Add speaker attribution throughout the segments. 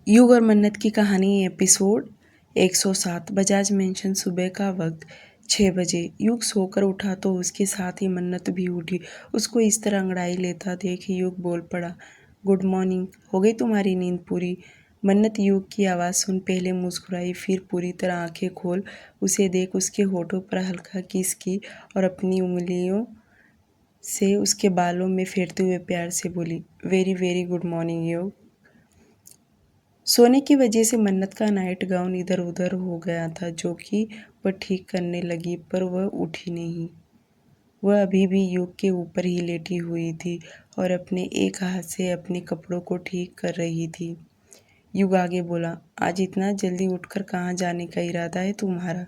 Speaker 1: युग और मन्नत की कहानी एपिसोड 107। बजाज मेंशन। सुबह का वक्त 6 बजे। युग सोकर उठा तो उसके साथ ही मन्नत भी उठी। उसको इस तरह अंगड़ाई लेता देख युग बोल पड़ा, गुड मॉर्निंग, हो गई तुम्हारी नींद पूरी? मन्नत युग की आवाज़ सुन पहले मुस्कुराई, फिर पूरी तरह आंखें खोल उसे देख उसके होठों पर हल्का किस की और अपनी उंगलियों से उसके बालों में फेरते हुए प्यार से बोली, वेरी वेरी गुड मॉर्निंग युग। सोने की वजह से मन्नत का नाइट गाउन इधर उधर हो गया था, जो कि वह ठीक करने लगी, पर वह उठी नहीं। वह अभी भी युग के ऊपर ही लेटी हुई थी और अपने एक हाथ से अपने कपड़ों को ठीक कर रही थी। युग आगे बोला, आज इतना जल्दी उठकर कहाँ जाने का इरादा है तुम्हारा?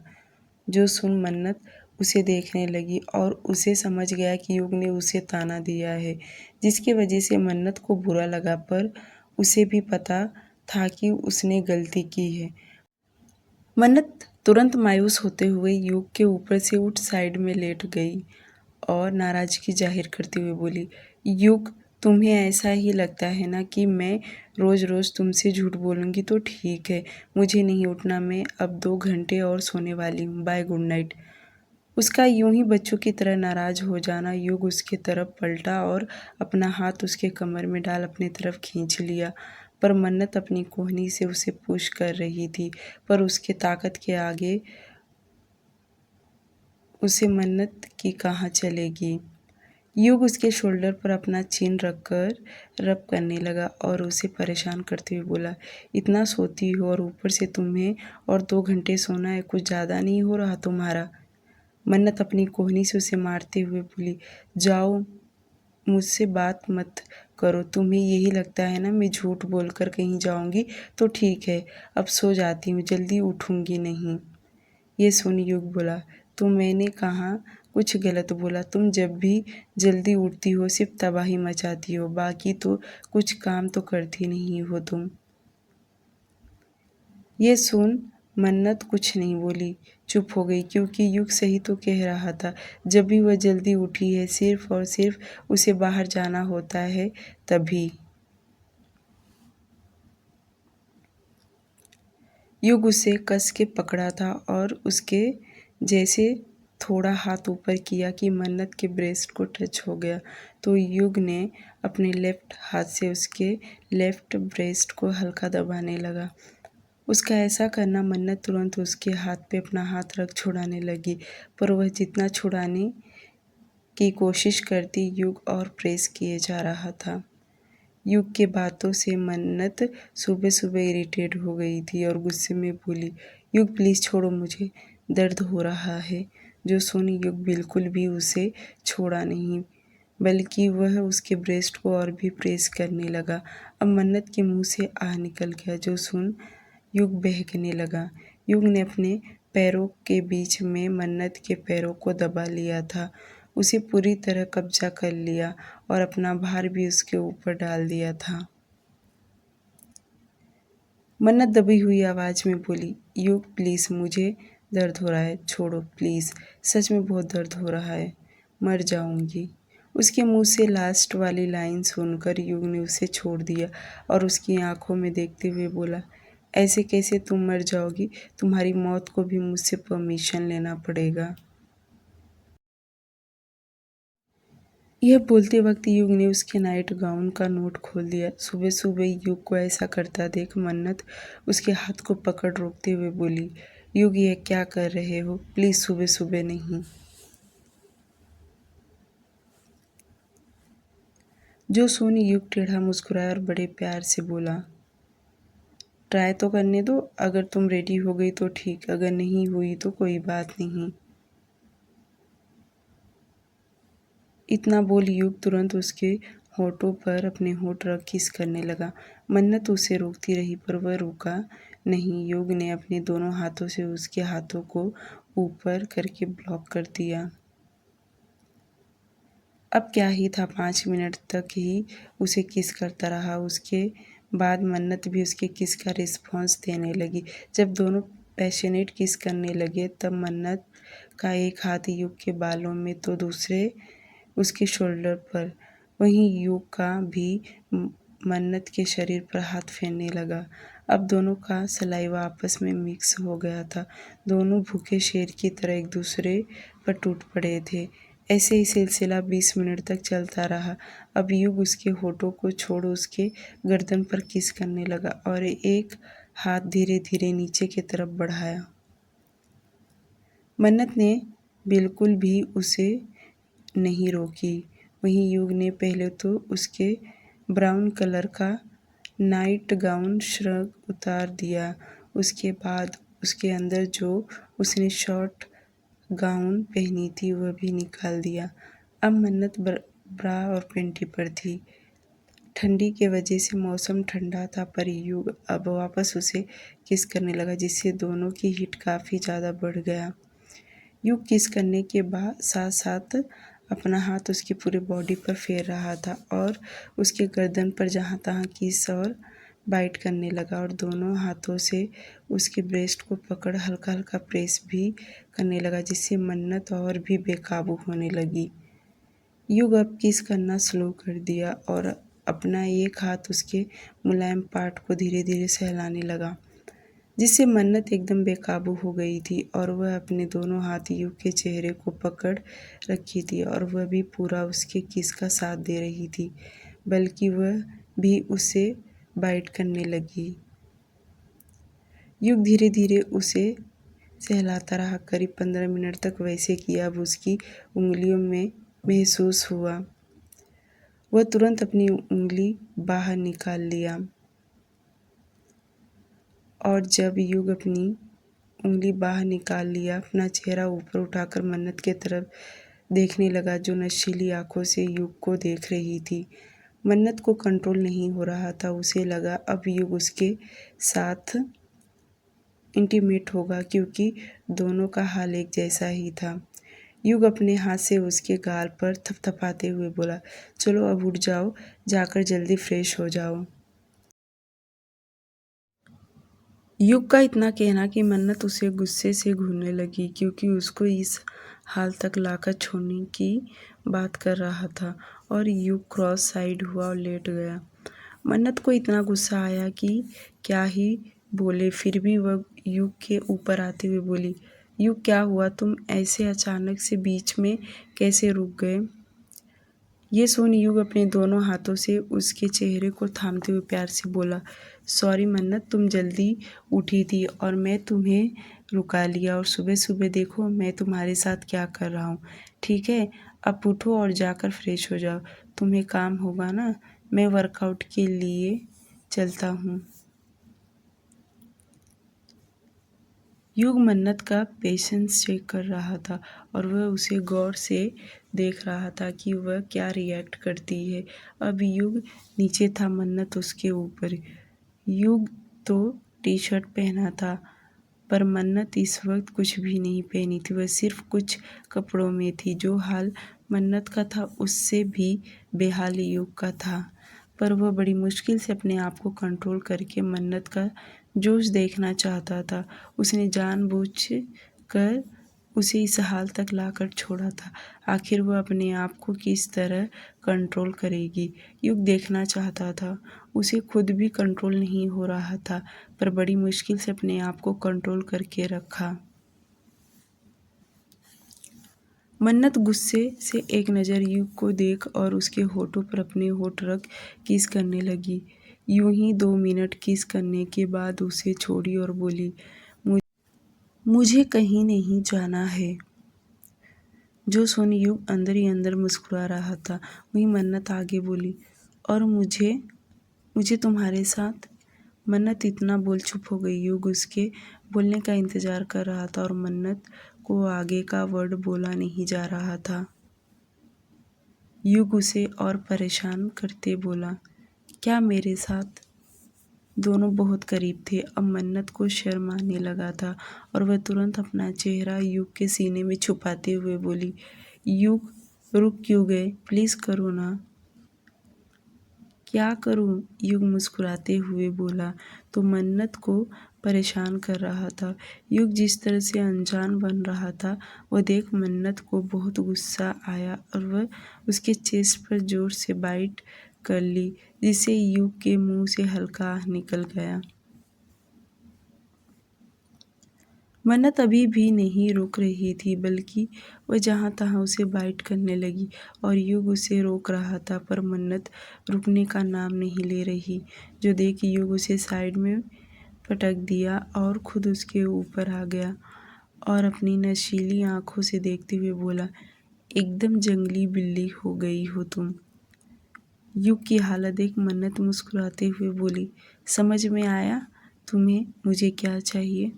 Speaker 1: जो सुन मन्नत उसे देखने लगी और उसे समझ गया कि युग ने उसे ताना दिया है, जिसकी वजह से मन्नत को बुरा लगा, पर उसे भी पता था कि उसने गलती की है। मन्नत तुरंत मायूस होते हुए युग के ऊपर से उठ साइड में लेट गई और नाराजगी जाहिर करते हुए बोली, युग, तुम्हें ऐसा ही लगता है ना कि मैं रोज़ रोज़ तुमसे झूठ बोलूँगी तो ठीक है। मुझे नहीं उठना, मैं अब 2 घंटे और सोने वाली हूँ, बाय गुड नाइट। उसका यूं ही बच्चों की तरह नाराज हो जाना, युग उसके तरफ पलटा और अपना हाथ उसके कमर में डाल अपनी तरफ खींच लिया, पर मन्नत अपनी कोहनी से उसे पुश कर रही थी, पर उसके ताकत के आगे उसे मन्नत की कहाँ चलेगी। युग उसके शोल्डर पर अपना चिन रखकर रब करने लगा और उसे परेशान करते हुए बोला, इतना सोती हो और ऊपर से तुम्हें और 2 घंटे सोना है, कुछ ज़्यादा नहीं हो रहा तुम्हारा? मन्नत अपनी कोहनी से उसे मारते हुए बोली, जाओ, मुझसे बात मत करो। तुम्हें यही लगता है ना मैं झूठ बोलकर कहीं जाऊंगी तो ठीक है, अब सो जाती हूँ, जल्दी उठूंगी नहीं। ये सुन युग बोला, तो मैंने कहाँ कुछ गलत बोला? तुम जब भी जल्दी उठती हो सिर्फ तबाही मचाती हो, बाकी तो कुछ काम तो करती नहीं हो तुम। ये सुन मन्नत कुछ नहीं बोली, चुप हो गई, क्योंकि युग सही तो कह रहा था। जब भी वह जल्दी उठी है सिर्फ और सिर्फ उसे बाहर जाना होता है तभी। युग उसे कस के पकड़ा था और उसके जैसे थोड़ा हाथ ऊपर किया कि मन्नत के ब्रेस्ट को टच हो गया, तो युग ने अपने लेफ्ट हाथ से उसके लेफ्ट ब्रेस्ट को हल्का दबाने लगा। उसका ऐसा करना मन्नत तुरंत उसके हाथ पे अपना हाथ रख छुड़ाने लगी, पर वह जितना छुड़ाने की कोशिश करती युग और प्रेस किए जा रहा था। युग के बातों से मन्नत सुबह सुबह इरिटेट हो गई थी और गुस्से में बोली, युग प्लीज़ छोड़ो, मुझे दर्द हो रहा है। जो सुन युग बिल्कुल भी उसे छोड़ा नहीं, बल्कि वह उसके ब्रेस्ट को और भी प्रेस करने लगा। अब मन्नत के मुंह से आह निकल गया। जो सुन युग बहकने लगा। युग ने अपने पैरों के बीच में मन्नत के पैरों को दबा लिया था, उसे पूरी तरह कब्जा कर लिया और अपना भार भी उसके ऊपर डाल दिया था। मन्नत दबी हुई आवाज़ में बोली, युग प्लीज़, मुझे दर्द हो रहा है, छोड़ो प्लीज़, सच में बहुत दर्द हो रहा है, मर जाऊंगी। उसके मुंह से लास्ट वाली लाइन सुनकर युग ने उसे छोड़ दिया और उसकी आंखों में देखते हुए बोला, ऐसे कैसे तुम मर जाओगी? तुम्हारी मौत को भी मुझसे परमिशन लेना पड़ेगा। यह बोलते वक्त युग ने उसके नाइट गाउन का नोट खोल दिया। सुबह सुबह युग को ऐसा करता देख मन्नत उसके हाथ को पकड़ रोकते हुए बोली, युग यह क्या कर रहे हो? प्लीज़ सुबह सुबह नहीं। जो सुन युग टेढ़ा मुस्कुराया और बड़े प्यार से बोला, ट्राई तो करने दो, अगर तुम रेडी हो गई तो ठीक, अगर नहीं हुई तो कोई बात नहीं। इतना बोल युग तुरंत उसके होठों पर अपने होठ रख किस करने लगा। मन्नत उसे रोकती रही, पर वह रुका नहीं। युग ने अपने दोनों हाथों से उसके हाथों को ऊपर करके ब्लॉक कर दिया। अब क्या ही था, 5 मिनट तक ही उसे किस करता रहा। उसके बाद मन्नत भी उसके किस का रिस्पॉन्स देने लगी। जब दोनों पैशनेट किस करने लगे तब मन्नत का एक हाथ युग के बालों में तो दूसरे उसके शोल्डर पर। वहीं युग का भी मन्नत के शरीर पर हाथ फेरने लगा। अब दोनों का सलाइवा आपस में मिक्स हो गया था। दोनों भूखे शेर की तरह एक दूसरे पर टूट पड़े थे। ऐसे ही सिलसिला 20 मिनट तक चलता रहा। अब युग उसके होठों को छोड़ उसके गर्दन पर किस करने लगा और एक हाथ धीरे धीरे नीचे की तरफ बढ़ाया। मन्नत ने बिल्कुल भी उसे नहीं रोकी। वहीं युग ने पहले तो उसके ब्राउन कलर का नाइट गाउन श्रग उतार दिया। उसके बाद उसके अंदर जो उसने शॉर्ट गाउन पहनी थी वह भी निकाल दिया। अब मन्नत ब्रा और पेंटी पर थी। ठंडी के वजह से मौसम ठंडा था पर युग अब वापस उसे किस करने लगा जिससे दोनों की हीट काफ़ी ज़्यादा बढ़ गया। युग किस करने के बाद साथ साथ अपना हाथ उसकी पूरी बॉडी पर फेर रहा था और उसके गर्दन पर जहाँ तहाँ किस और बाइट करने लगा और दोनों हाथों से उसके ब्रेस्ट को पकड़ हल्का हल्का प्रेस भी करने लगा जिससे मन्नत और भी बेकाबू होने लगी। युग अब किस करना स्लो कर दिया और अपना एक हाथ उसके मुलायम पार्ट को धीरे धीरे सहलाने लगा जिससे मन्नत एकदम बेकाबू हो गई थी और वह अपने दोनों हाथ युग के चेहरे को पकड़ रखी थी और वह भी पूरा उसके किस का साथ दे रही थी, बल्कि वह भी उसे बाइट करने लगी। युग धीरे धीरे उसे सहलाता रहा। करीब 15 मिनट तक वैसे किया। अब उसकी उंगलियों में महसूस हुआ। वह तुरंत अपनी उंगली बाहर निकाल लिया और जब युग अपनी उंगली बाहर निकाल लिया अपना चेहरा ऊपर उठाकर मन्नत की तरफ देखने लगा जो नशीली आंखों से युग को देख रही थी। मन्नत को कंट्रोल नहीं हो रहा था। उसे लगा अब युग उसके साथ इंटीमेट होगा क्योंकि दोनों का हाल एक जैसा ही था। युग अपने हाथ से उसके गाल पर थपथपाते हुए बोला, चलो अब उठ जाओ, जाकर जल्दी फ्रेश हो जाओ। युग का इतना कहना कि मन्नत उसे गुस्से से घूरने लगी क्योंकि उसको इस हाल तक लाकर छोड़ने की बात कर रहा था और युग क्रॉस साइड हुआ और लेट गया। मन्नत को इतना गुस्सा आया कि क्या ही बोले, फिर भी वह युग के ऊपर आते हुए बोली, युग क्या हुआ, तुम ऐसे अचानक से बीच में कैसे रुक गए। ये सुन युग अपने दोनों हाथों से उसके चेहरे को थामते हुए प्यार से बोला, सॉरी मन्नत, तुम जल्दी उठी थी और मैं तुम्हें रुका लिया और सुबह सुबह देखो मैं तुम्हारे साथ क्या कर रहा हूँ। ठीक है, अब उठो और जाकर फ्रेश हो जाओ। तुम्हें काम होगा ना, मैं वर्कआउट के लिए चलता हूँ। युग मन्नत का पेशेंस चेक कर रहा था और वह उसे गौर से देख रहा था कि वह क्या रिएक्ट करती है। अब युग नीचे था, मन्नत उसके ऊपर। युग तो टी शर्ट पहना था पर मन्नत इस वक्त कुछ भी नहीं पहनी थी। वह सिर्फ कुछ कपड़ों में थी। जो हाल मन्नत का था उससे भी बेहाल युग का था, पर वह बड़ी मुश्किल से अपने आप को कंट्रोल करके मन्नत का जोश देखना चाहता था। उसने जानबूझ कर उसे इस हाल तक लाकर छोड़ा था। आखिर वह अपने आप को किस तरह कंट्रोल करेगी, युग देखना चाहता था। उसे खुद भी कंट्रोल नहीं हो रहा था पर बड़ी मुश्किल से अपने आप को कंट्रोल करके रखा। मन्नत गुस्से से एक नज़र युग को देख और उसके होठों पर अपने होठ रख किस करने लगी। यूं ही 2 मिनट किस करने के बाद उसे छोड़ी और बोली, मुझे कहीं नहीं जाना है। जो सुन युग अंदर ही अंदर मुस्कुरा रहा था। वहीं मन्नत आगे बोली, और मुझे मुझे तुम्हारे साथ। मन्नत इतना बोल चुप हो गई। युग उसके बोलने का इंतजार कर रहा था और मन्नत को आगे का वर्ड बोला नहीं जा रहा था। युग उसे और परेशान करते बोला, क्या मेरे साथ। दोनों बहुत करीब थे। अब मन्नत को शर्म आने लगा था और वह तुरंत अपना चेहरा युग के सीने में छुपाते हुए बोली, युग रुक क्यों गए, प्लीज़ करो ना। क्या करूं, युग मुस्कुराते हुए बोला। तो मन्नत को परेशान कर रहा था। युग जिस तरह से अनजान बन रहा था वह देख मन्नत को बहुत गुस्सा आया और वह उसके चेस्ट पर जोर से बाइट कर ली, जिससे युग के मुंह से हल्का आह निकल गया। मन्नत अभी भी नहीं रुक रही थी, बल्कि वह जहाँ तहाँ उसे बाइट करने लगी और युग उसे रोक रहा था, पर मन्नत रुकने का नाम नहीं ले रही। जो देख युग उसे साइड में पटक दिया और खुद उसके ऊपर आ गया और अपनी नशीली आंखों से देखते हुए बोला, एकदम जंगली बिल्ली हो गई हो तुम। युग की हालत देख मन्नत मुस्कुराते हुए बोली, समझ में आया तुम्हें मुझे क्या चाहिए।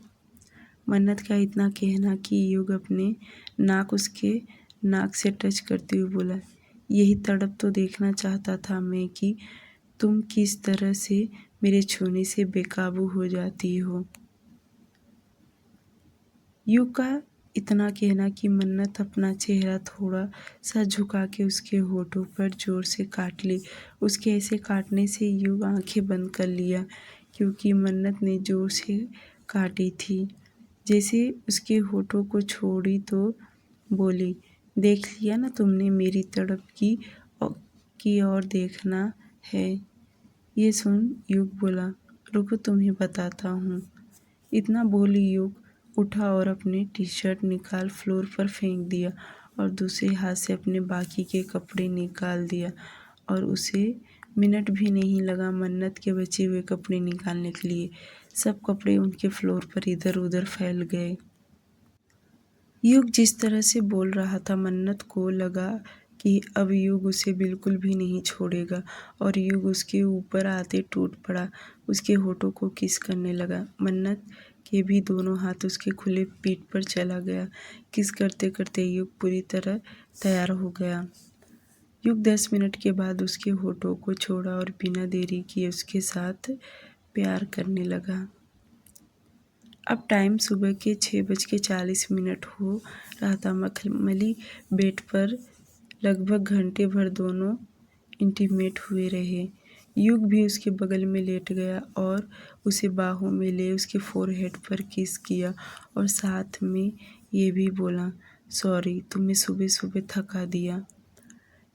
Speaker 1: मन्नत का इतना कहना कि युग अपने नाक उसके नाक से टच करते हुए बोला, यही तड़प तो देखना चाहता था मैं कि तुम किस तरह से मेरे छूने से बेकाबू हो जाती हो। युग का इतना कहना कि मन्नत अपना चेहरा थोड़ा सा झुका के उसके होठों पर जोर से काट ली। उसके ऐसे काटने से युग आंखें बंद कर लिया, क्योंकि मन्नत ने जोर से काटी थी। जैसे उसके होठों को छोड़ी तो बोली, देख लिया ना तुमने मेरी तड़प की और देखना है। ये सुन युग बोला, रुको तुम्हें बताता हूँ। इतना बोली युग उठा और अपने टी शर्ट निकाल फ्लोर पर फेंक दिया और दूसरे हाथ से अपने बाकी के कपड़े निकाल दिया और उसे मिनट भी नहीं लगा मन्नत के बचे हुए कपड़े निकालने के लिए। सब कपड़े उनके फ्लोर पर इधर उधर फैल गए। युग जिस तरह से बोल रहा था, मन्नत को लगा कि अब युग उसे बिल्कुल भी नहीं छोड़ेगा और युग उसके ऊपर आते टूट पड़ा, उसके होठों को किस करने लगा। मन्नत के भी दोनों हाथ उसके खुले पीठ पर चला गया। किस करते करते युग पूरी तरह तैयार हो गया। युग 10 मिनट के बाद उसके होठों को छोड़ा और बिना देरी किए उसके साथ प्यार करने लगा। अब टाइम सुबह के 6:40 हो रहा था। मखमली बेड पर लगभग घंटे भर दोनों इंटीमेट हुए रहे। युग भी उसके बगल में लेट गया और उसे बाहों में ले उसके फोरहेड पर किस किया और साथ में ये भी बोला, सॉरी तुम्हें सुबह सुबह थका दिया।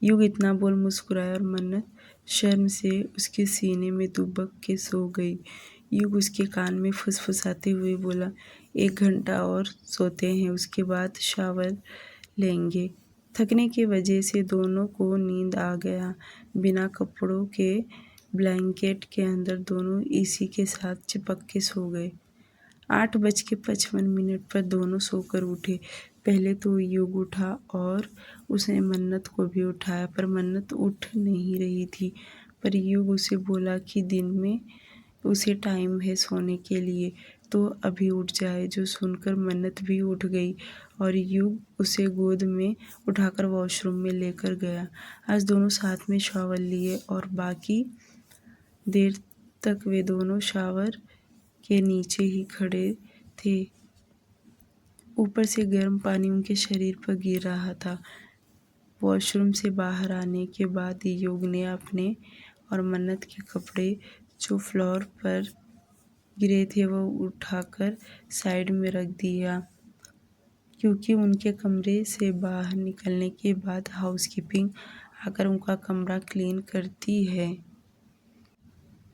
Speaker 1: युग इतना बोल मुस्कुराया और मन्नत शर्म से उसके सीने में दुबक के सो गई। युग उसके कान में फुसफुसाते हुए बोला, 1 घंटा और सोते हैं, उसके बाद शावर लेंगे। थकने की वजह से दोनों को नींद आ गया। बिना कपड़ों के ब्लैंकेट के अंदर दोनों इसी के साथ चिपक के सो गए। 8:55 पर दोनों सोकर उठे। पहले तो युग उठा और उसने मन्नत को भी उठाया, पर मन्नत उठ नहीं रही थी। पर युग उसे बोला कि दिन में उसे टाइम है सोने के लिए, तो अभी उठ जाए। जो सुनकर मन्नत भी उठ गई और युग उसे गोद में उठाकर वॉशरूम में लेकर गया। आज दोनों साथ में शावर लिए और बाकी देर तक वे दोनों शावर के नीचे ही खड़े थे। ऊपर से गर्म पानी उनके शरीर पर गिर रहा था। वॉशरूम से बाहर आने के बाद युग ने अपने और मन्नत के कपड़े जो फ्लोर पर गिरे थे वो उठाकर साइड में रख दिया, क्योंकि उनके कमरे से बाहर निकलने के बाद हाउसकीपिंग आकर उनका कमरा क्लीन करती है।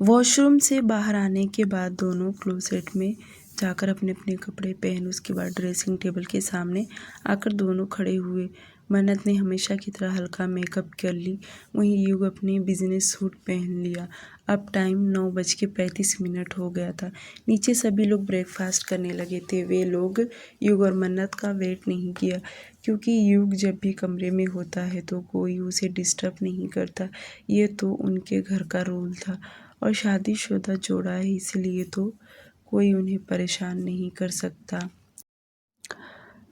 Speaker 1: वॉशरूम से बाहर आने के बाद दोनों क्लोसेट में जाकर अपने अपने कपड़े पहन उसके बाद ड्रेसिंग टेबल के सामने आकर दोनों खड़े हुए। मन्नत ने हमेशा की तरह हल्का मेकअप कर ली, वहीं युग अपने बिजनेस सूट पहन लिया। अब टाइम 9:35 हो गया था। नीचे सभी लोग ब्रेकफास्ट करने लगे थे। वे लोग युग और मन्नत का वेट नहीं किया, क्योंकि युग जब भी कमरे में होता है तो कोई उसे डिस्टर्ब नहीं करता। ये तो उनके घर का रूल था और शादीशुदा जोड़ा है, इसलिए तो कोई उन्हें परेशान नहीं कर सकता।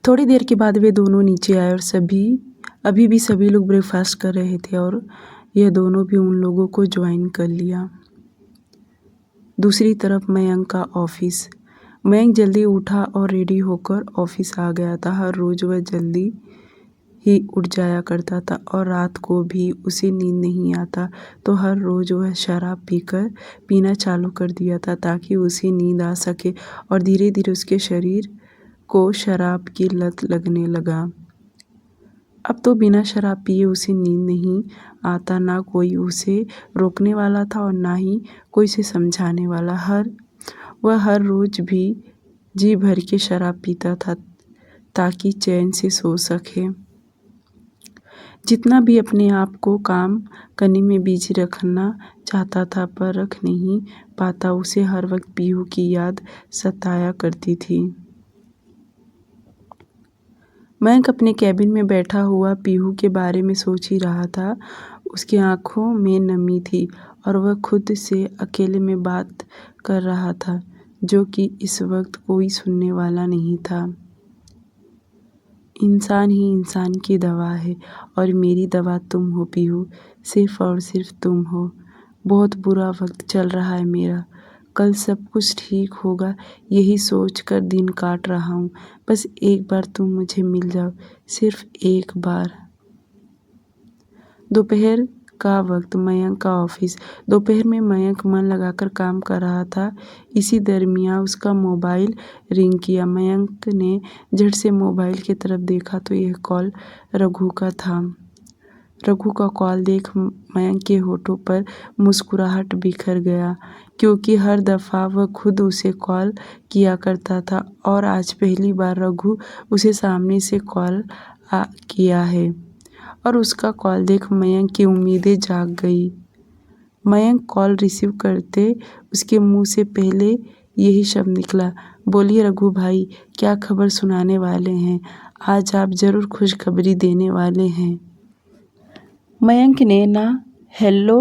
Speaker 1: थोड़ी देर के बाद वे दोनों नीचे आए और अभी भी सभी लोग ब्रेकफास्ट कर रहे थे और यह दोनों भी उन लोगों को ज्वाइन कर लिया। दूसरी तरफ मयंक का ऑफिस। मयंक जल्दी उठा और रेडी होकर ऑफिस आ गया था। हर रोज वह जल्दी ही उठ जाया करता था और रात को भी उसे नींद नहीं आता, तो हर रोज वह शराब पीना चालू कर दिया था ताकि उसे नींद आ सके और धीरे धीरे उसके शरीर को शराब की लत लगने लगा। अब तो बिना शराब पिए उसे नींद नहीं आता। ना कोई उसे रोकने वाला था और ना ही कोई उसे समझाने वाला। वह हर रोज भी जी भर के शराब पीता था ताकि चैन से सो सके। जितना भी अपने आप को काम करने में बिजी रखना चाहता था पर रख नहीं पाता। उसे हर वक्त पीहू की याद सताया करती थी। मयंक अपने कैबिन में बैठा हुआ पीहू के बारे में सोच ही रहा था। उसकी आंखों में नमी थी और वह खुद से अकेले में बात कर रहा था, जो कि इस वक्त कोई सुनने वाला नहीं था। इंसान ही इंसान की दवा है और मेरी दवा तुम हो पीहू, सिर्फ और सिर्फ तुम हो। बहुत बुरा वक्त चल रहा है मेरा, कल सब कुछ ठीक होगा यही सोच कर दिन काट रहा हूँ। बस एक बार तुम मुझे मिल जाओ, सिर्फ एक बार। दोपहर का वक्त, मयंक का ऑफिस। दोपहर में मयंक मन लगाकर काम कर रहा था। इसी दरमियान उसका मोबाइल रिंग किया। मयंक ने झट से मोबाइल की तरफ देखा तो यह कॉल रघु का था। रघु का कॉल देख मयंक के होठों पर मुस्कुराहट बिखर गया, क्योंकि हर दफ़ा वह खुद उसे कॉल किया करता था और आज पहली बार रघु उसे सामने से कॉल किया है। और उसका कॉल देख मयंक की उम्मीदें जाग गई। मयंक कॉल रिसीव करते उसके मुंह से पहले यही शब्द निकला, बोलिए रघु भाई, क्या खबर सुनाने वाले हैं? आज आप ज़रूर खुशखबरी देने वाले हैं। मयंक ने ना हेलो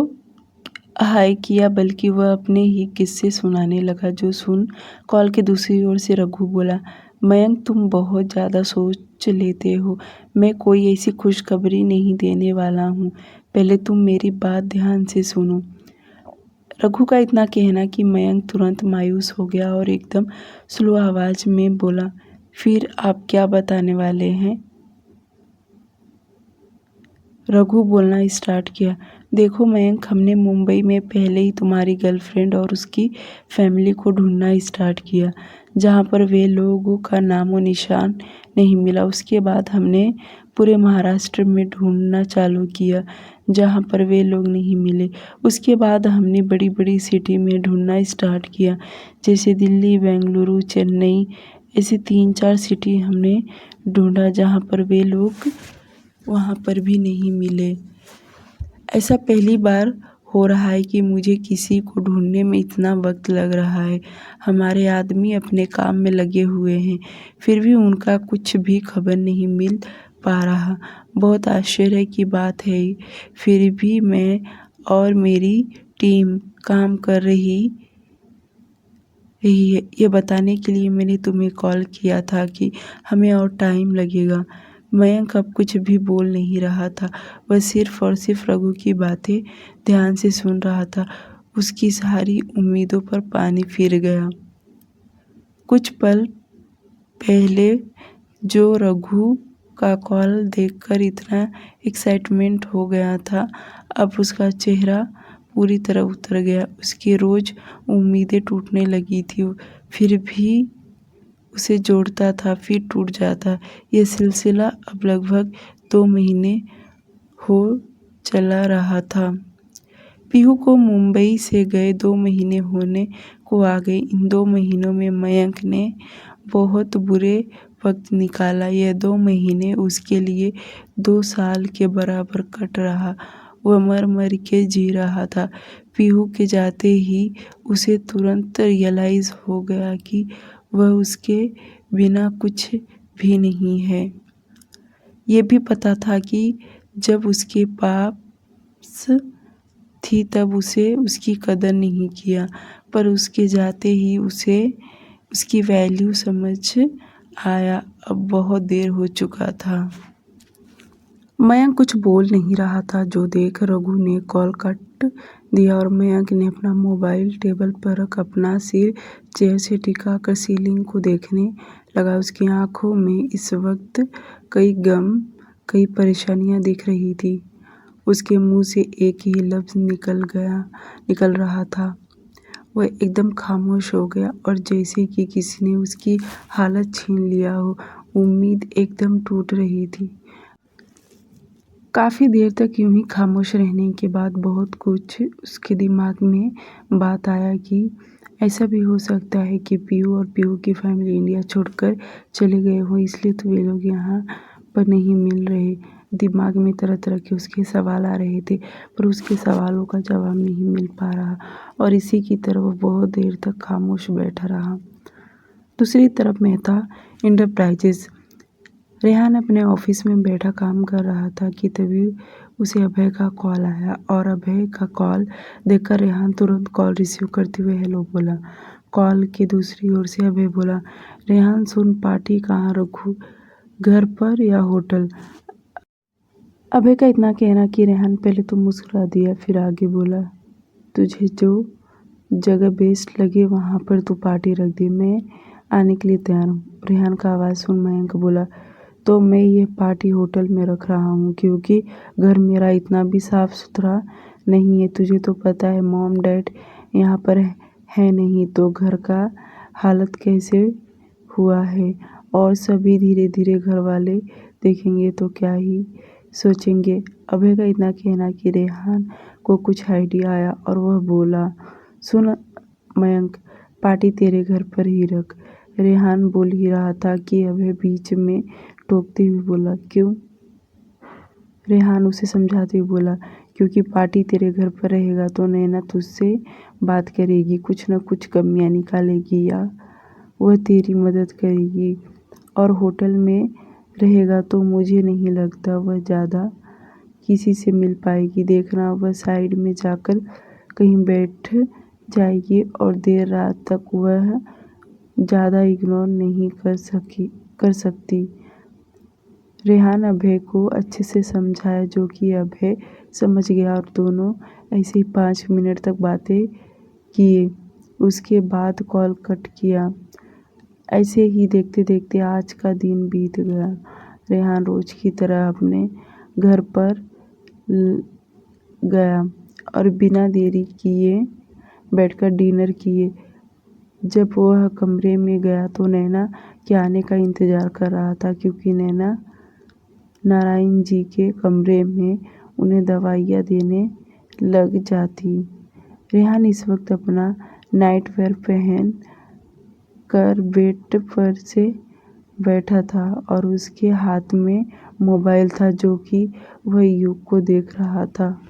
Speaker 1: हाय किया बल्कि वह अपने ही किस्से सुनाने लगा, जो सुन कॉल के दूसरी ओर से रघु बोला, मयंक तुम बहुत ज़्यादा सोच लेते हो, मैं कोई ऐसी खुशखबरी नहीं देने वाला हूँ, पहले तुम मेरी बात ध्यान से सुनो। रघु का इतना कहना कि मयंक तुरंत मायूस हो गया और एकदम स्लो आवाज़ में बोला, फिर आप क्या बताने वाले हैं? रघु बोलना स्टार्ट किया, देखो मयंक, हमने मुंबई में पहले ही तुम्हारी गर्लफ्रेंड और उसकी फैमिली को ढूंढना स्टार्ट किया। जहाँ पर वे लोगों का नामो निशान नहीं मिला, उसके बाद हमने पूरे महाराष्ट्र में ढूंढना चालू किया। जहाँ पर वे लोग नहीं मिले, उसके बाद हमने बड़ी बड़ी सिटी में ढूंढना स्टार्ट किया, जैसे दिल्ली, बेंगलुरु, चेन्नई, ऐसे 3-4 सिटी हमने ढूंढा जहाँ पर वे लोग वहाँ पर भी नहीं मिले। ऐसा पहली बार हो रहा है कि मुझे किसी को ढूंढने में इतना वक्त लग रहा है। हमारे आदमी अपने काम में लगे हुए हैं, फिर भी उनका कुछ भी खबर नहीं मिल पा रहा। बहुत आश्चर्य की बात है। फिर भी मैं और मेरी टीम काम कर रही है। ये बताने के लिए मैंने तुम्हें कॉल किया था कि हमें और टाइम लगेगा। मयंक अब कुछ भी बोल नहीं रहा था, वह सिर्फ और सिर्फ रघु की बातें ध्यान से सुन रहा था। उसकी सारी उम्मीदों पर पानी फिर गया। कुछ पल पहले जो रघु का कॉल देखकर इतना एक्साइटमेंट हो गया था, अब उसका चेहरा पूरी तरह उतर गया। उसकी रोज उम्मीदें टूटने लगी थी, फिर भी उसे जोड़ता था फिर टूट जाता। यह सिलसिला अब लगभग 2 महीने हो चला रहा था। पीहू को मुंबई से गए 2 महीने होने को आ गए। इन 2 महीनों में मयंक ने बहुत बुरे वक्त निकाला। यह 2 महीने उसके लिए 2 साल के बराबर कट रहा। वह मर मर के जी रहा था। पीहू के जाते ही उसे तुरंत रियलाइज हो गया कि वह उसके बिना कुछ भी नहीं है। ये भी पता था कि जब उसके पास थी तब उसे उसकी कदर नहीं किया, पर उसके जाते ही उसे उसकी वैल्यू समझ आया। अब बहुत देर हो चुका था। मयंक कुछ बोल नहीं रहा था, जो देख रघु ने कॉल काट दिया और मयंक ने अपना मोबाइल टेबल पर रख अपना सिर चेयर से टिकाकर सीलिंग को देखने लगा। उसकी आंखों में इस वक्त कई गम, कई परेशानियां दिख रही थी। उसके मुंह से एक ही लफ्ज निकल रहा था। वह एकदम खामोश हो गया और जैसे कि किसी ने उसकी हालत छीन लिया हो। उम्मीद एकदम टूट रही थी। काफ़ी देर तक यूं ही खामोश रहने के बाद बहुत कुछ उसके दिमाग में बात आया कि ऐसा भी हो सकता है कि पीयू और पीयू की फैमिली इंडिया छोड़कर चले गए हो, इसलिए तो वे लोग यहाँ पर नहीं मिल रहे। दिमाग में तरह तरह के उसके सवाल आ रहे थे, पर उसके सवालों का जवाब नहीं मिल पा रहा और इसी की तरफ वो बहुत देर तक खामोश बैठा रहा। दूसरी तरफ मेहता इंटरप्राइजेज रेहान अपने ऑफिस में बैठा काम कर रहा था कि तभी उसे अभय का कॉल आया और अभय का कॉल देखकर रेहान तुरंत कॉल रिसीव करते हुए हेलो बोला। कॉल के दूसरी ओर से अभय बोला, रेहान सुन, पार्टी कहाँ रखूँ, घर पर या होटल? अभय का इतना कहना कि रेहान पहले तो मुस्कुरा दिया, फिर आगे बोला, तुझे जो जगह बेस्ट लगे वहाँ पर तू पार्टी रख दे, मैं आने के लिए तैयार हूँ। रेहान का आवाज़ सुन मयंक बोला, तो मैं ये पार्टी होटल में रख रहा हूँ क्योंकि घर मेरा इतना भी साफ़ सुथरा नहीं है। तुझे तो पता है मॉम डैड यहाँ पर है नहीं, तो घर का हालत कैसे हुआ है। और सभी धीरे धीरे घर वाले देखेंगे तो क्या ही सोचेंगे। अभय का इतना कहना कि रेहान को कुछ आइडिया आया और वह बोला, सुन मयंक, पार्टी तेरे घर पर ही रख। रेहान बोल ही रहा था कि अभय बीच में टोकते हुए बोला, क्यों? रेहान उसे समझाते हुए बोला, क्योंकि पार्टी तेरे घर पर रहेगा तो नैना तुझसे बात करेगी, कुछ न कुछ कमियां निकालेगी या वह तेरी मदद करेगी। और होटल में रहेगा तो मुझे नहीं लगता वह ज़्यादा किसी से मिल पाएगी। देखना वह साइड में जाकर कहीं बैठ जाएगी और देर रात तक वह ज़्यादा इग्नोर नहीं कर सकती। रेहान अभय को अच्छे से समझाया, जो कि अभय समझ गया और दोनों ऐसे ही 5 मिनट तक बातें किए। उसके बाद कॉल कट किया। ऐसे ही देखते देखते आज का दिन बीत गया। रेहान रोज की तरह अपने घर पर गया और बिना देरी किए बैठकर डिनर किए। जब वह कमरे में गया तो नैना के आने का इंतज़ार कर रहा था, क्योंकि नैना नारायण जी के कमरे में उन्हें दवाइयाँ देने लग जाती। रेहान इस वक्त अपना नाइटवेयर पहन कर बेड पर से बैठा था और उसके हाथ में मोबाइल था, जो कि वह युग को देख रहा था।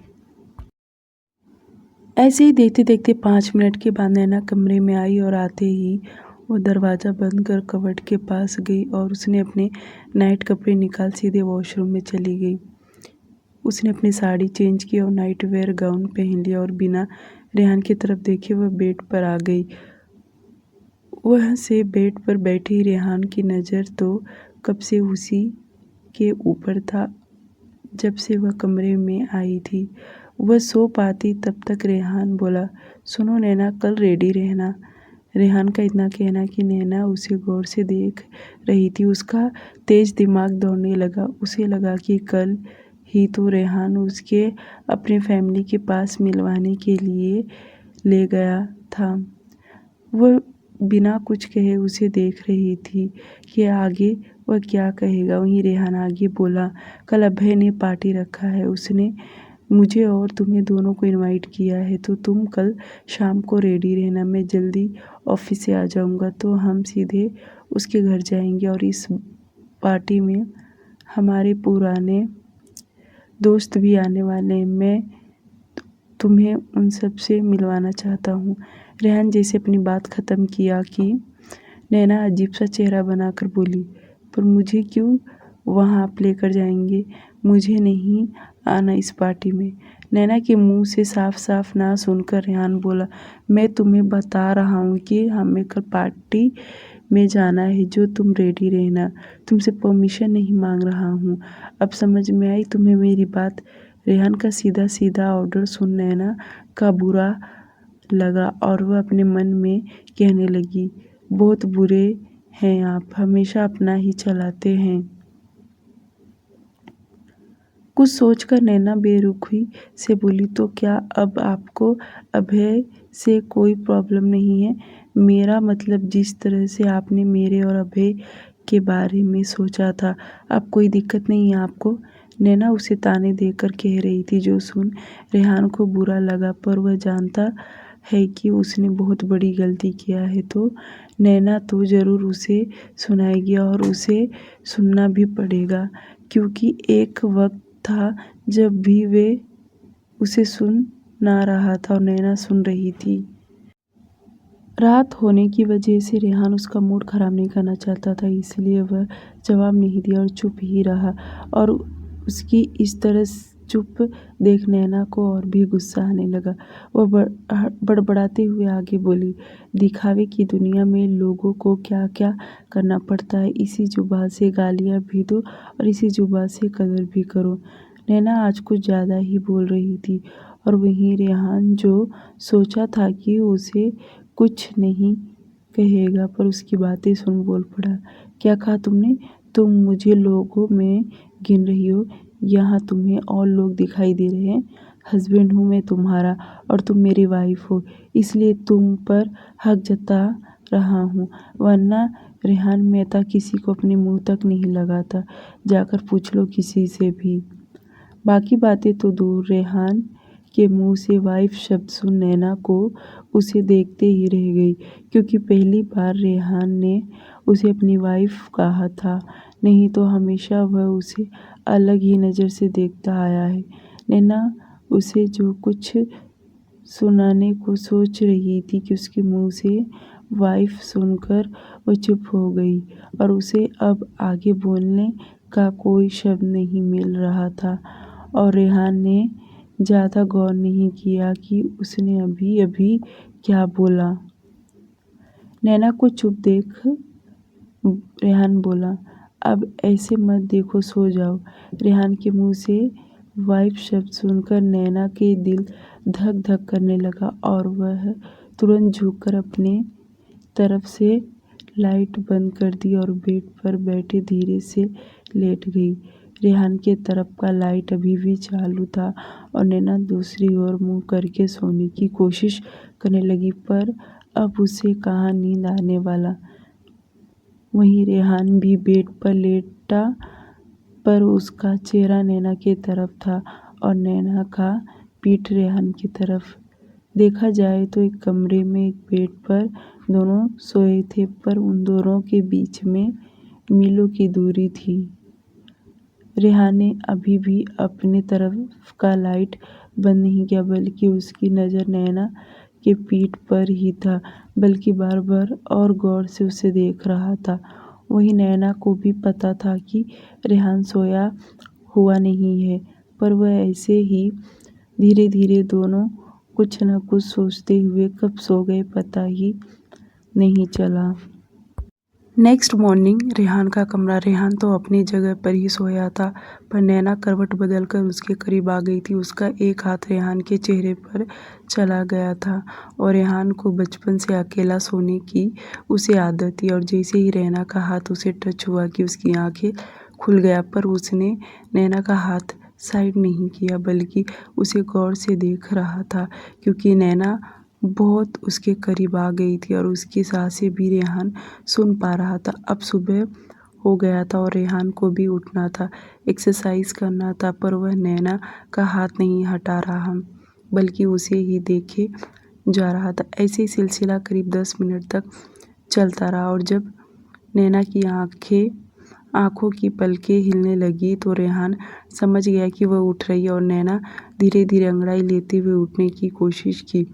Speaker 1: ऐसे ही देखते देखते 5 मिनट के बाद नैना कमरे में आई और आते ही वो दरवाज़ा बंद कर कबर्ड के पास गई और उसने अपने नाइट कपड़े निकाल सीधे वॉशरूम में चली गई। उसने अपनी साड़ी चेंज की और नाइट वेयर गाउन पहन लिया और बिना रेहान की तरफ देखे वह बेड पर आ गई। वह से बेड पर बैठी रेहान की नज़र तो कब से उसी के ऊपर था, जब से वह कमरे में आई थी। वह सो पाती तब तक रेहान बोला, सुनो नैना, कल रेडी रहना। रेहान का इतना कहना कि नैना उसे गौर से देख रही थी। उसका तेज दिमाग दौड़ने लगा। उसे लगा कि कल ही तो रेहान उसके अपने फैमिली के पास मिलवाने के लिए ले गया था। वह बिना कुछ कहे उसे देख रही थी कि आगे वह क्या कहेगा। वहीं रेहान आगे बोला, कल अभय ने पार्टी रखा है, उसने मुझे और तुम्हें दोनों को इनवाइट किया है, तो तुम कल शाम को रेडी रहना। मैं जल्दी ऑफिस से आ जाऊंगा तो हम सीधे उसके घर जाएंगे और इस पार्टी में हमारे पुराने दोस्त भी आने वाले हैं। मैं तुम्हें उन सब से मिलवाना चाहता हूँ। रेहान जैसे अपनी बात ख़त्म किया कि नैना अजीब सा चेहरा बनाकर बोली, पर मुझे क्यों वहाँ आप लेकर जाएंगे? मुझे नहीं आना इस पार्टी में। नैना के मुंह से साफ साफ ना सुनकर रेहान बोला, मैं तुम्हें बता रहा हूँ कि हमें कल पार्टी में जाना है, जो तुम रेडी रहना। तुमसे परमिशन नहीं मांग रहा हूँ। अब समझ में आई तुम्हें मेरी बात? रेहान का सीधा सीधा ऑर्डर सुन नैना का बुरा लगा और वह अपने मन में कहने लगी, बहुत बुरे हैं आप, हमेशा अपना ही चलाते हैं। कुछ सोचकर नैना बेरुखी से बोली, तो क्या अब आपको अभय से कोई प्रॉब्लम नहीं है? मेरा मतलब जिस तरह से आपने मेरे और अभय के बारे में सोचा था, अब कोई दिक्कत नहीं है आपको? नैना उसे ताने देकर कह रही थी जो सुन रेहान को बुरा लगा, पर वह जानता है कि उसने बहुत बड़ी गलती किया है तो नैना तो ज़रूर उसे सुनाएगी और उसे सुनना भी पड़ेगा, क्योंकि एक वक्त था जब भी वे उसे सुन ना रहा था और नैना सुन रही थी। रात होने की वजह से रेहान उसका मूड ख़राब नहीं करना चाहता था, इसलिए वह जवाब नहीं दिया और चुप ही रहा। और उसकी इस तरह चुप देख नैना को और भी गुस्सा आने लगा। वह बड़बड़ाते हुए आगे बोली, दिखावे की दुनिया में लोगों को क्या क्या करना पड़ता है, इसी जुबान से गालियाँ भी दो और इसी जुबान से कदर भी करो। नैना आज कुछ ज़्यादा ही बोल रही थी और वहीं रेहान जो सोचा था कि उसे कुछ नहीं कहेगा, पर उसकी बातें सुन बोल पड़ा, क्या कहा तुमने? तुम मुझे लोगों में गिन रही हो? यहाँ तुम्हें और लोग दिखाई दे रहे हैं? हस्बैंड हूँ मैं तुम्हारा और तुम मेरी वाइफ हो, इसलिए तुम पर हक जता रहा हूँ, वरना रेहान मेहता किसी को अपने मुंह तक नहीं लगाता, जाकर पूछ लो किसी से भी। बाकी बातें तो दूर, रेहान के मुंह से वाइफ शब्द सुन नैना को उसे देखते ही रह गई, क्योंकि पहली बार रेहान ने उसे अपनी वाइफ कहा था, नहीं तो हमेशा वह उसे अलग ही नज़र से देखता आया है। नैना उसे जो कुछ सुनाने को सोच रही थी कि उसके मुंह से वाइफ सुनकर वह चुप हो गई और उसे अब आगे बोलने का कोई शब्द नहीं मिल रहा था। और रेहान ने ज़्यादा गौर नहीं किया कि उसने अभी अभी क्या बोला। नैना को चुप देख रेहान बोला, अब ऐसे मत देखो, सो जाओ। रेहान के मुंह से वाइफ शब्द सुनकर नैना के दिल धक धक करने लगा और वह तुरंत झुककर अपने तरफ से लाइट बंद कर दी और बेड पर बैठे धीरे से लेट गई। रेहान के तरफ का लाइट अभी भी चालू था और नैना दूसरी ओर मुंह करके सोने की कोशिश करने लगी, पर अब उसे कहाँ नींद आने वाला। वहीं रेहान भी बेड पर लेटा, पर उसका चेहरा नैना की तरफ था और नैना का पीठ रेहान की तरफ। देखा जाए तो एक कमरे में एक बेड पर दोनों सोए थे, पर उन दोनों के बीच में मीलों की दूरी थी। रेहान ने अभी भी अपने तरफ का लाइट बंद नहीं किया, बल्कि उसकी नज़र नैना के पीठ पर ही था, बल्कि बार बार और गौर से उसे देख रहा था। वहीं नैना को भी पता था कि रेहान सोया हुआ नहीं है, पर वह ऐसे ही धीरे धीरे दोनों कुछ न कुछ सोचते हुए कब सो गए पता ही नहीं चला। नेक्स्ट मॉर्निंग रेहान का कमरा, रेहान तो अपनी जगह पर ही सोया था, पर नैना करवट बदलकर उसके करीब आ गई थी। उसका एक हाथ रेहान के चेहरे पर चला गया था और रेहान को बचपन से अकेला सोने की उसे आदत थी, और जैसे ही नैना का हाथ उसे टच हुआ कि उसकी आंखें खुल गया, पर उसने नैना का हाथ साइड नहीं किया, बल्कि उसे गौर से देख रहा था, क्योंकि नैना बहुत उसके करीब आ गई थी और उसकी सांसें भी रेहान सुन पा रहा था। अब सुबह हो गया था और रेहान को भी उठना था, एक्सरसाइज करना था, पर वह नैना का हाथ नहीं हटा रहा, बल्कि उसे ही देखे जा रहा था। ऐसे ही सिलसिला करीब 10 मिनट तक चलता रहा और जब नैना की आंखों की पलकें हिलने लगी तो रेहान समझ गया कि वह उठ रही है, और नैना धीरे धीरे अंगड़ाई लेते हुए उठने की कोशिश की,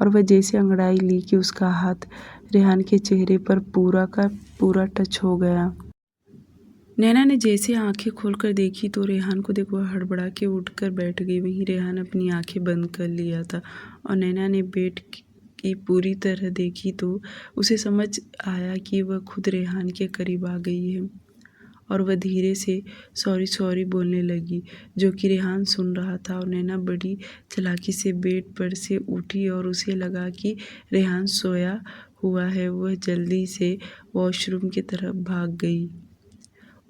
Speaker 1: और वह जैसे अंगड़ाई ली कि उसका हाथ रेहान के चेहरे पर पूरा का पूरा टच हो गया। नैना ने जैसे आंखें खोलकर देखी तो रेहान को देख वह हड़बड़ा के उठकर बैठ गई। वहीं रेहान अपनी आंखें बंद कर लिया था और नैना ने बेड की पूरी तरह देखी तो उसे समझ आया कि वह खुद रेहान के करीब आ गई है, और वह धीरे से सॉरी सॉरी बोलने लगी, जो कि रेहान सुन रहा था। और नैना बड़ी चालाकी से बेड पर से उठी और उसे लगा कि रेहान सोया हुआ है। वह जल्दी से वॉशरूम की तरफ भाग गई।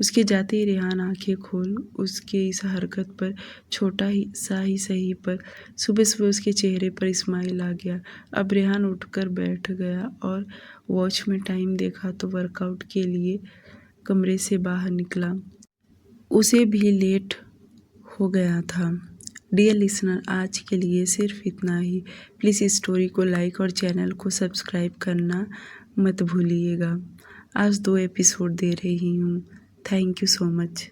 Speaker 1: उसके जाते ही रेहान आंखें खोल उसके इस हरकत पर छोटा ही सा ही सही, पर सुबह सुबह उसके चेहरे पर स्माइल आ गया। अब रेहान उठकर बैठ गया और वॉच में टाइम देखा तो वर्कआउट के लिए कमरे से बाहर निकला। उसे भी लेट हो गया था। डियर लिसनर, आज के लिए सिर्फ इतना ही। प्लीज़ इस स्टोरी को लाइक और चैनल को सब्सक्राइब करना मत भूलिएगा। आज 2 एपिसोड दे रही हूँ। Thank you so much.